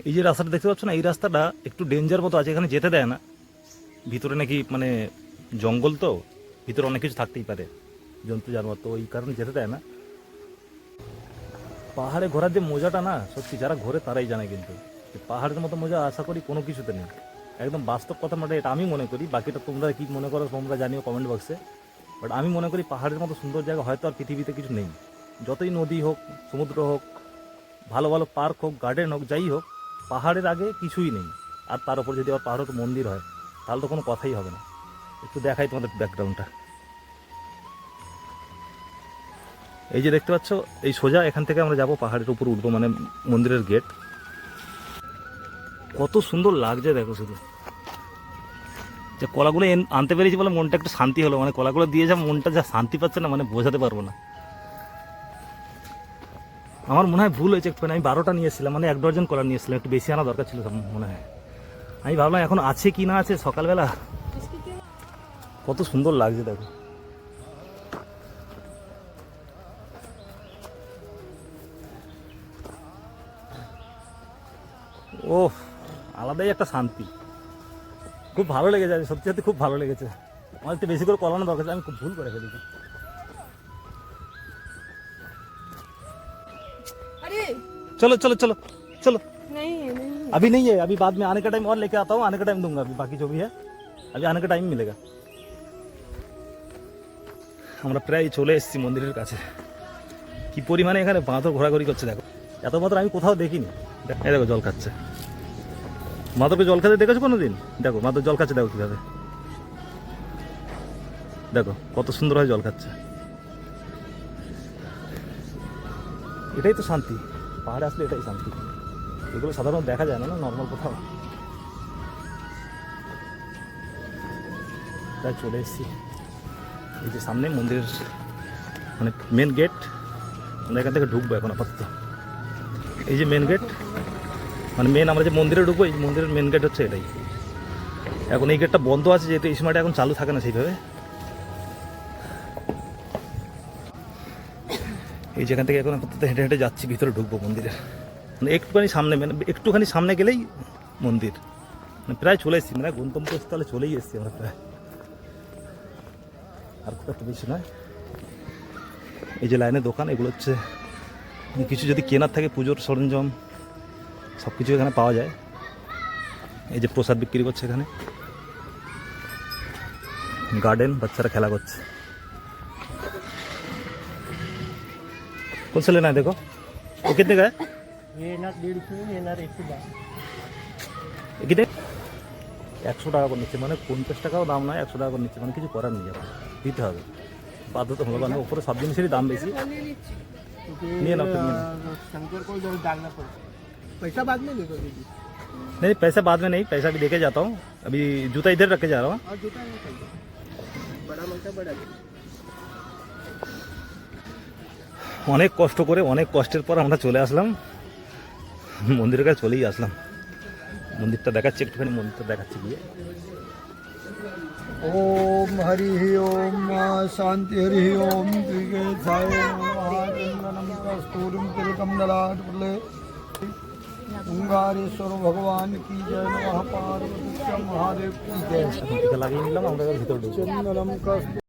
এই যে রাস্তাটা দেখতে পাচ্ছ না, এই রাস্তাটা একটু ডেঞ্জার মতো আছে, এখানে যেতে দেয় না। ভিতরে নাকি মানে জঙ্গল, তো ভিতরে অনেক কিছু থাকতেই পারে, জন্তু জানোয়ার, তো ওই কারণে যেতে দেয় না। পাহাড়ে ঘোরার যে মজাটা না, সত্যি যারা ঘোরে তারাই জানে, কিন্তু পাহাড়ের মতো মজা আশা করি কোনো কিছুতে নেই। একদম বাস্তব কথা, মানে এটা আমি মনে করি, বাকিটা তোমরা কী মনে করো তোমরা জানিও কমেন্ট বক্সে। বাট আমি মনে করি পাহাড়ের মতো সুন্দর জায়গা হয়তো আর পৃথিবীতে কিছু নেই। যতই নদী হোক, সমুদ্র হোক, ভালো ভালো পার্ক হোক, গার্ডেন হোক, যাই হোক, পাহাড়ের আগে কিছুই নেই। আর তার উপর যদি আবার পাহাড়ে মন্দির হয়, তাহলে তো কোনো কথাই হবে না। একটু দেখাই তোমাদের ব্যাকগ্রাউন্ডটা। এই যে দেখতে পাচ্ছ, এই সোজা এখান থেকে আমরা যাব, পাহাড়ের উপর উঠবো, মানে মন্দিরের গেট। কত সুন্দর লাগছে দেখো শুধু। যে কলাগুলো আনতে পেরেছি বলে মনটা একটু শান্তি হলো, মানে কলাগুলো দিয়ে যা মনটা যা শান্তি পাচ্ছে না, মানে বোঝাতে পারবো না। আমার মনে হয় ভুল হয়েছে একটুখানি, আমি 12টা নিয়ে এসেছিলাম, মানে 1 ডজন কলা নিয়ে এসেছিলাম, একটু বেশি আনা দরকার ছিল মনে হয়। আমি ভাবলাম এখন আছে কি না আছে, সকালবেলা কত সুন্দর লাগছে দেখো। ও আলাদাই একটা শান্তি, খুব ভালো লেগেছে, সত্যি সত্যি খুব ভালো লেগেছে। আমার একটু বেশি করে কলানো দরকার ছিল, আমি খুব ভুল করে ফেলেছি। चलो चलो चलो चलो। नहीं अभी नहीं है, अभी बाद में आने का टाइम और लेके आता हूँ, आने का टाइम दूंगा, अभी बाकी जो भी है अभी आने का टाइम मिलेगा। আমরা প্রায় চলে এসেছি মন্দিরের কাছে। কি পরিমাণে এখানে বাঁদর ঘোরাঘুরি করছে দেখো, এত বাঁদর আমি কোথাও দেখিনি। এই দেখো জল খাচ্ছে, মাদরকে জল খাতে দেখেছো কোনোদিন? দেখো মাদর জল খাচ্ছে, দেখো কিভাবে, দেখো কত সুন্দর হয় জল খাচ্ছে। এটাই তো শান্তি, পাহাড়ে আসলে এটাই শান্তি। এগুলো সাধারণত দেখা যায় না, না নর্মাল কোথাও। তাই চলে এসেছি, এই যে সামনে মন্দিরের মানে মেন গেট, আমরা এখান থেকে ঢুকবো এখন আপাতত। এই যে মেন গেট, মানে মেন আমরা যে মন্দিরে ঢুকবো, এই মন্দিরের মেন গেট হচ্ছে এটাই। এখন এই গেটটা বন্ধ আছে, যেহেতু এই সময়টা এখন চালু থাকে না সেইভাবে। এই যেখান থেকে এখন আপাতত হেঁটে হেঁটে যাচ্ছি, ভিতরে ঢুকবো মন্দিরের। মানে একটুখানি সামনে, মানে একটুখানি সামনে গেলেই মন্দির, মানে প্রায় চলে এসেছি, মানে গন্তব্যস্থলে চলেই এসেছি আমরা প্রায়, আর খুব একটা বেশি নয়। এই যে লাইনের দোকান, এগুলো হচ্ছে কিছু যদি কেনার থাকে, পুজোর সরঞ্জাম সব কিছু এখানে পাওয়া যায়। এই যে প্রসাদ বিক্রি করছে এখানে, গার্ডেন, বাচ্চারা খেলা করছে। कौन सा लेना है देखो, वो कितने का है? ये ना 150, ये ना 100। কিনে 100 টাকা করে নিচ্ছে, মানে 50 টাকাও দাম নয়, 100 টাকা করে নিচ্ছে, মানে কিছু করার নেই, এখন দিতে হবে বাধ্যতামূলক, মানে উপরে সব জিনিসেরই দাম বেশি। নিয়ে নাও, নিয়ে নাও। शंकर को जरूर डालना पड़ता है, पैसा बाद में देखो दीदी। नहीं पैसा बाद में नहीं, पैसा भी देके जाता हूँ, अभी जूता इधर रख के जा रहा हूँ। और जूता नहीं चाहिए, बड़ा मलता बड़ा। অনেক কষ্ট করে, অনেক কষ্টের পর আমরা চলে আসলাম মন্দিরের কাছে, চলেই আসলাম। মন্দিরটা দেখাচ্ছি একটুখানি, মন্দিরটা দেখাচ্ছি গিয়ে। ओम हरि ओम शांति हरि ओम त्रिकेशाय नमः कस्तूरम तिलकम ललाटफले ओंकारेश्वर भगवान की जय नमः पार्वती महादेव की जय। লাগিয়ে নিলাম, আমরা ভিতরে ঢুকছি। चंदनम कस्तूरम